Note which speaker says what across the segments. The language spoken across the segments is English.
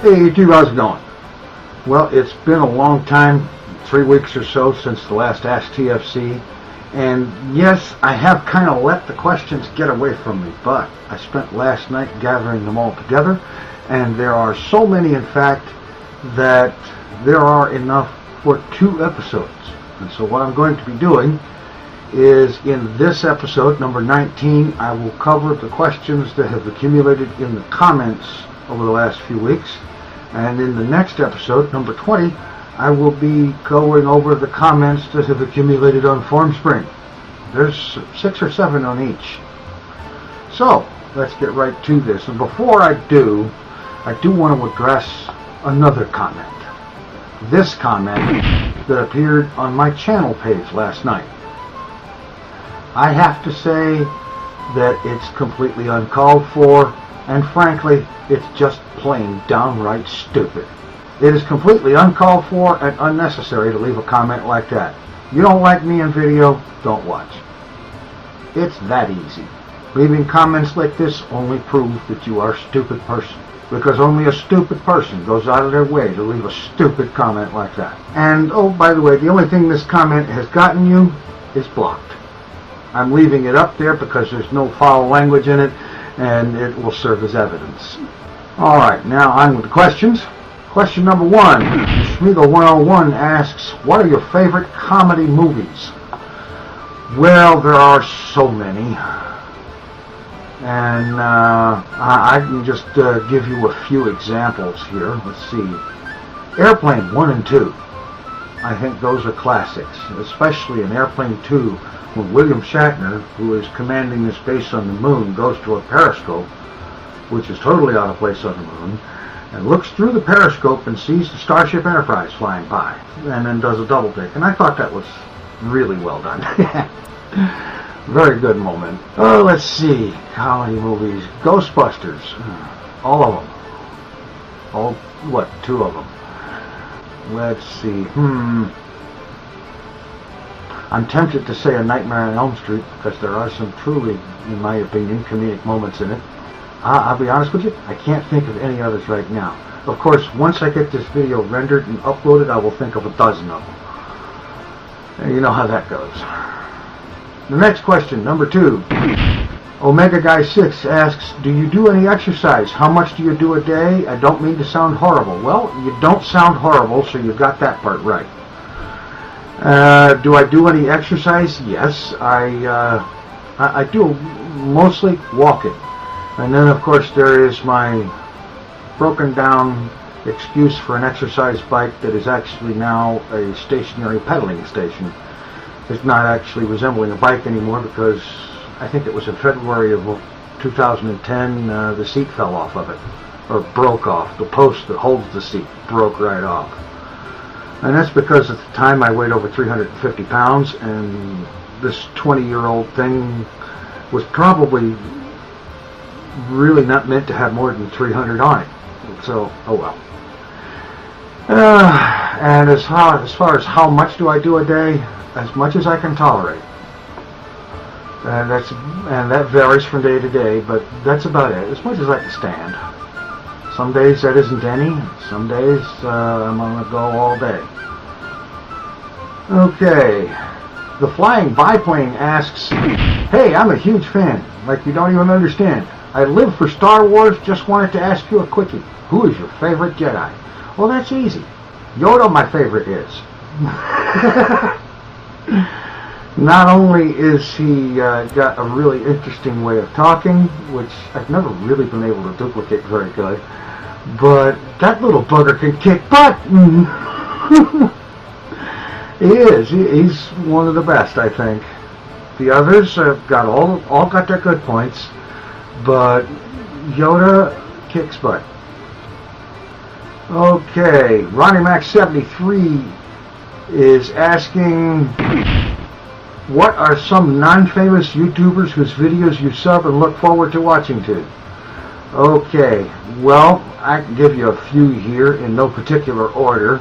Speaker 1: Hey YouTube, how's it going? Well, it's been a long time, 3 weeks or so since the last Ask TFC, and yes, I have kind of let the questions get away from me, but I spent last night gathering them all together, and there are so many, in fact, that there are enough for 2 episodes. And so what I'm going to be doing is, in this episode, number 19, I will cover the questions that have accumulated in the comments over the last few weeks. And in the next episode, number 20, I will be going over the comments that have accumulated on FormSpring. There's 6 or 7 on each. So, let's get right to this. And before I do want to address another comment. This comment that appeared on my channel page last night. I have to say that it's completely uncalled for, and frankly, it's just plain downright stupid. It is completely uncalled for and unnecessary to leave a comment like that. You don't like me in video, don't watch. It's that easy. Leaving comments like this only proves that you are a stupid person, because only a stupid person goes out of their way to leave a stupid comment like that. And, oh, by the way, the only thing this comment has gotten you is blocked. I'm leaving it up there because there's no foul language in it, and it will serve as evidence. Alright, now on with the questions. Question number 1. Schmiegel101 asks, what are your favorite comedy movies? Well, there are so many. And I can just give you a few examples here. Let's see. Airplane 1 and 2. I think those are classics, especially in Airplane 2, when William Shatner, who is commanding this base on the moon, goes to a periscope, which is totally out of place on the moon, and looks through the periscope and sees the Starship Enterprise flying by, and then does a double take. And I thought that was really well done. Very good moment. Oh, let's see. Comedy movies. Ghostbusters. All of them. All, what, 2 of them. Let's see. I'm tempted to say A Nightmare on Elm Street, because there are some truly, in my opinion, comedic moments in it. I'll be honest with you, I can't think of any others right now. Of course, once I get this video rendered and uploaded, I will think of a dozen of them. And you know how that goes. The next question, number 2. Omega Guy 6 asks, do you do any exercise? How much do you do a day? I don't mean to sound horrible. Well, you don't sound horrible, so you got that part right. Do I do any exercise? Yes, I do mostly walking. And then, of course, there is my broken down excuse for an exercise bike that is actually now a stationary pedaling station. It's not actually resembling a bike anymore because I think it was in February of 2010, the seat fell off of it, or broke off. The post that holds the seat broke right off. And that's because at the time I weighed over 350 pounds, and this 20-year-old thing was probably really not meant to have more than 300 on it. So, oh well. And as far as how much do I do a day, as much as I can tolerate. And that varies from day to day, but that's about it. As much as I can stand. Some days that isn't any. Some days I'm going to go all day. Okay. The Flying Biplane asks, hey, I'm a huge fan. Like you don't even understand. I live for Star Wars. Just wanted to ask you a quickie. Who is your favorite Jedi? Well, that's easy. Yoda, my favorite is. Not only is he got a really interesting way of talking, which I've never really been able to duplicate very good, but that little bugger can kick butt. He is. He's one of the best, I think. The others have got all got their good points, but Yoda kicks butt. Okay, Ronnie Mac 73 is asking, what are some non-famous YouTubers whose videos you sub and look forward to watching to? Okay, well, I can give you a few here in no particular order.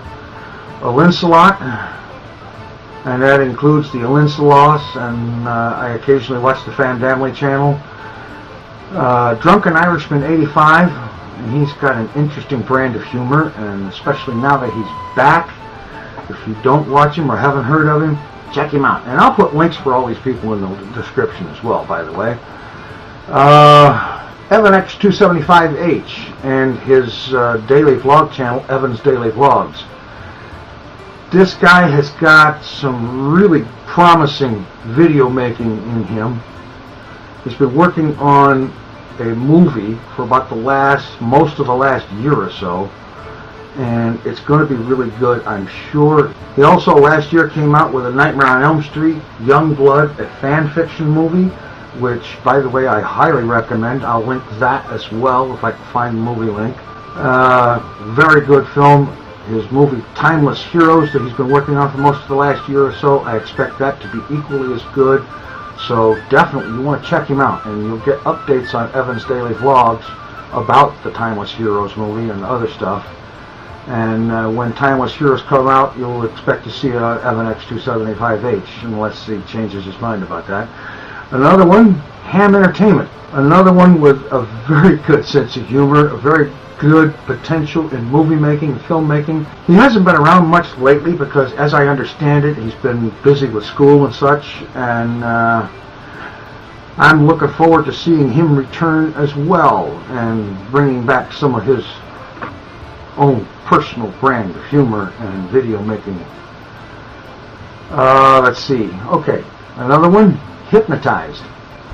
Speaker 1: Olinselot, and that includes the olinseloss, and I occasionally watch the Family channel. Drunken Irishman 85, and he's got an interesting brand of humor, and especially now that he's back, if you don't watch him or haven't heard of him, check him out. And I'll put links for all these people in the description as well, by the way. EvanX275H and his daily vlog channel, EvansDailyVlogs. This guy has got some really promising video making in him. He's been working on a movie for about most of the last year or so, and it's going to be really good, I'm sure. He also last year came out with A Nightmare on Elm Street, Youngblood, a fan fiction movie, which, by the way, I highly recommend. I'll link that as well if I can find the movie link. Very good film. His movie Timeless Heroes that he's been working on for most of the last year or so, I expect that to be equally as good. So definitely you want to check him out, and you'll get updates on Evan's Daily Vlogs about the Timeless Heroes movie and other stuff. And when Timeless Heroes come out, you'll expect to see EvanX275H, unless he changes his mind about that. Another one, HamEntertainment. Another one with a very good sense of humor, a very good potential in movie making and filmmaking. He hasn't been around much lately because, as I understand it, he's been busy with school and such, and I'm looking forward to seeing him return as well and bringing back some of his own personal brand of humor and video making. Let's see. Okay, another one, Hypnotizd.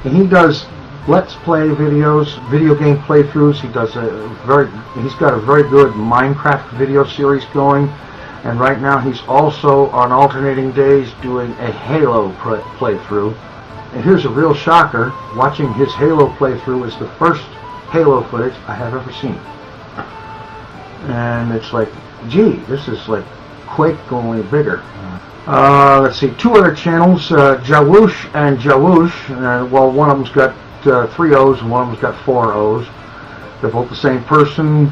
Speaker 1: And he does Let's Play videos, video game playthroughs. He's got a very good Minecraft video series going, and right now he's also on alternating days doing a Halo playthrough. And here's a real shocker: watching his Halo playthrough is the first Halo footage I have ever seen. And it's like, gee, this is like Quake only bigger. Let's see, two other channels, Jawooosh and Jawooosh. Well, one of them's got 3 O's and one of them's got 4 O's. They're both the same person.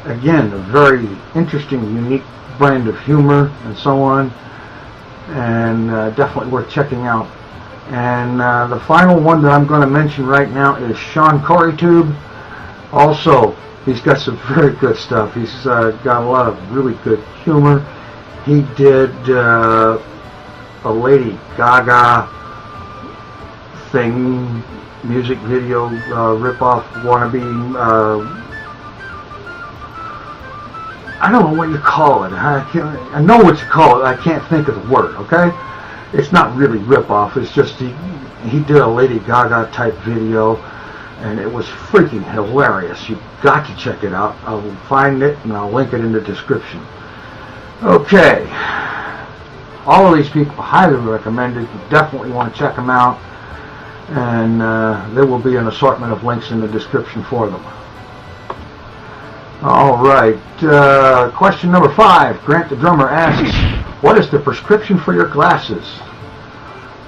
Speaker 1: Again, a very interesting, unique brand of humor and so on, and definitely worth checking out. And the final one that I'm going to mention right now is ShawnCorytube. Also, he's got some very good stuff. He's got a lot of really good humor. He did a Lady Gaga thing, music video rip-off wannabe. I don't know what you call it. I know what you call it. I can't think of the word. Okay, it's not really rip-off. It's just he did a Lady Gaga type video, and it was freaking hilarious. You've got to check it out. I'll find it and I'll link it in the description. Okay, all of these people highly recommended. You definitely want to check them out, and there will be an assortment of links in the description for them. Alright, question number 5. Grant the Drummer asks, what is the prescription for your glasses?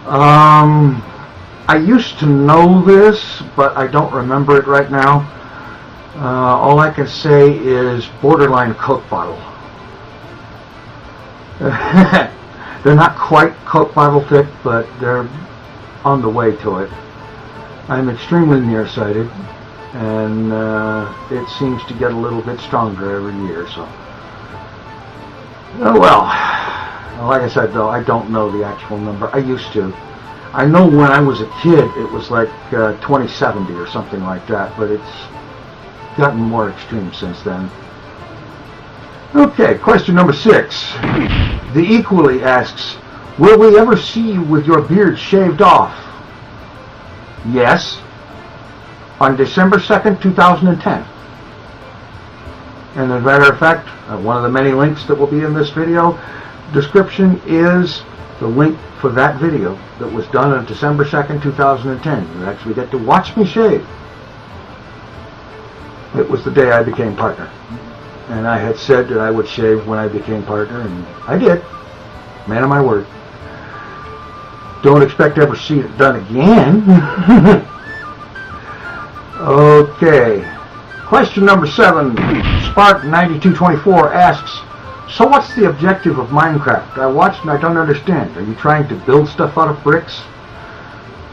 Speaker 1: I used to know this, but I don't remember it right now. All I can say is borderline Coke bottle. They're not quite Coke bottle thick, but they're on the way to it. I'm extremely nearsighted, and it seems to get a little bit stronger every year. So, oh well. Like I said, though, I don't know the actual number. I used to. I know when I was a kid, it was like 2070 or something like that, but it's gotten more extreme since then. Okay, question number 6. The Equally asks, will we ever see you with your beard shaved off? Yes, on December 2nd, 2010. And as a matter of fact, one of the many links that will be in this video description is the link for that video that was done on December 2nd, 2010. You actually get to watch me shave. It was the day I became partner. And I had said that I would shave when I became partner, and I did. Man of my word. Don't expect to ever see it done again. Okay. Question number 7. Spark9224 asks, so what's the objective of Minecraft? I watched and I don't understand. Are you trying to build stuff out of bricks?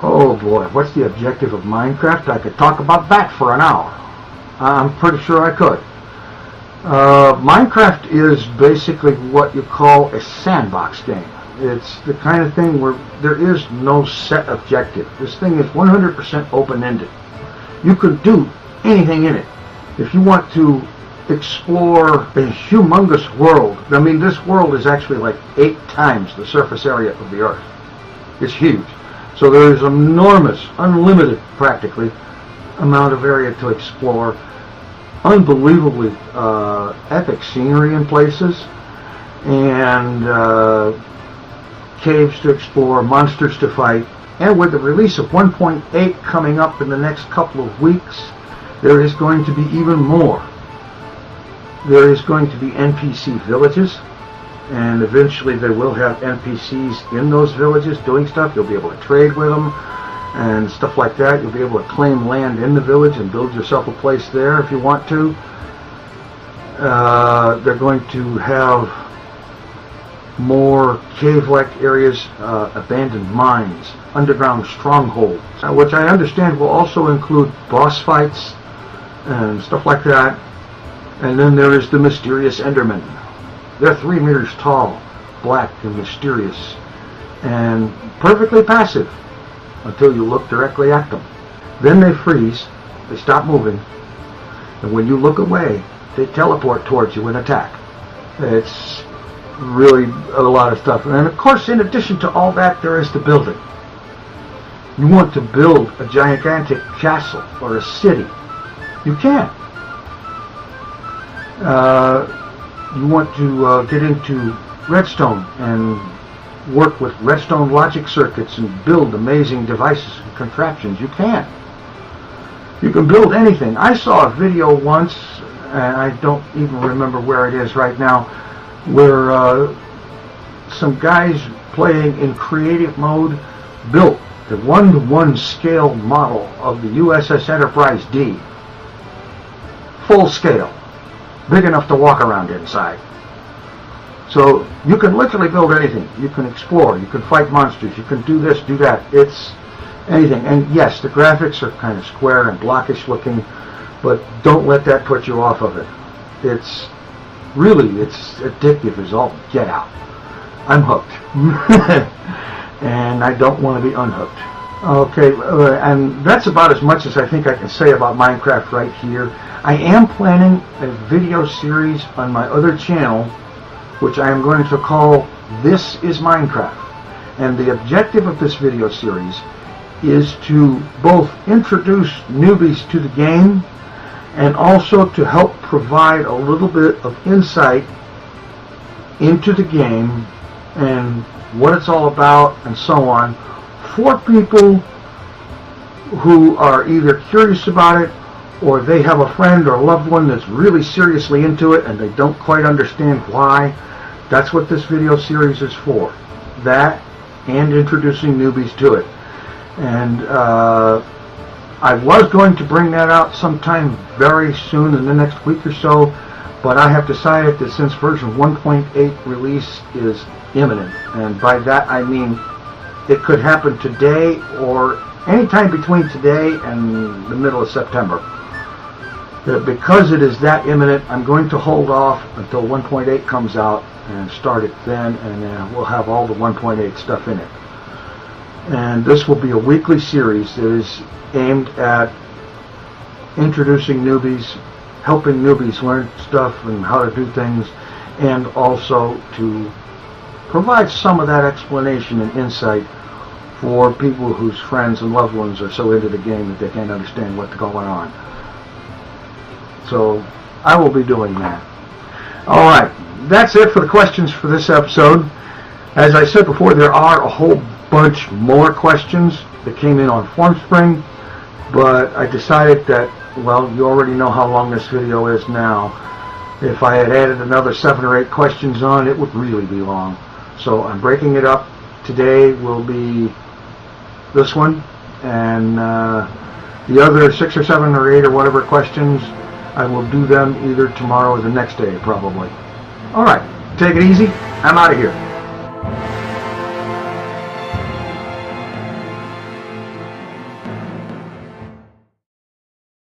Speaker 1: Oh boy, what's the objective of Minecraft? I could talk about that for an hour. I'm pretty sure I could. Minecraft is basically what you call a sandbox game. It's the kind of thing where there is no set objective. This thing is 100% open-ended. You can do anything in it. If you want to explore a humongous world, I mean, this world is actually like 8 times the surface area of the Earth. It's huge. So there is enormous, unlimited, practically, amount of area to explore. Unbelievably epic scenery in places, and caves to explore, monsters to fight. And with the release of 1.8 coming up in the next couple of weeks, there is going to be even more. There is going to be NPC villages, and eventually they will have NPCs in those villages doing stuff. You'll be able to trade with them and stuff like that. You'll be able to claim land in the village and build yourself a place there if you want to. They're going to have more cave-like areas, abandoned mines, underground strongholds, which I understand will also include boss fights and stuff like that. And then there is the mysterious Endermen. They're 3 meters tall, black and mysterious, and perfectly passive until you look directly at them. Then they freeze, they stop moving, and when you look away, they teleport towards you and attack. It's really a lot of stuff. And of course, in addition to all that, there is the building. You want to build a gigantic castle or a city, you can. You want to get into redstone and work with redstone logic circuits and build amazing devices and contraptions, you can. You can build anything. I saw a video once, and I don't even remember where it is right now, where some guys playing in creative mode built the 1-to-1 scale model of the USS Enterprise D. Full scale. Big enough to walk around inside. So you can literally build anything. You can explore, you can fight monsters, you can do this, do that. It's anything. And yes, the graphics are kind of square and blockish looking, but don't let that put you off of it. It's really, it's addictive as all get out. I'm hooked. And I don't want to be unhooked. Okay, and that's about as much as I think I can say about Minecraft right here. I am planning a video series on my other channel, which I am going to call This is Minecraft. And the objective of this video series is to both introduce newbies to the game and also to help provide a little bit of insight into the game and what it's all about and so on for people who are either curious about it or they have a friend or loved one that's really seriously into it and they don't quite understand why. That's what this video series is for. That and introducing newbies to it. And I was going to bring that out sometime very soon in the next week or so, but I have decided that since version 1.8 release is imminent, and by that I mean it could happen today or anytime between today and the middle of September. Because it is that imminent, I'm going to hold off until 1.8 comes out and start it then, and we'll have all the 1.8 stuff in it. And this will be a weekly series that is aimed at introducing newbies, helping newbies learn stuff and how to do things, and also to provide some of that explanation and insight for people whose friends and loved ones are so into the game that they can't understand what's going on. So I will be doing that. Alright, that's it for the questions for this episode. As I said before, there are a whole bunch more questions that came in on FormSpring, but I decided that, well, you already know how long this video is now. If I had added another 7 or 8 questions on, it would really be long. So I'm breaking it up. Today will be this one, and the other 6 or 7 or 8 or whatever questions, I will do them either tomorrow or the next day, probably. Alright, take it easy. I'm out of here.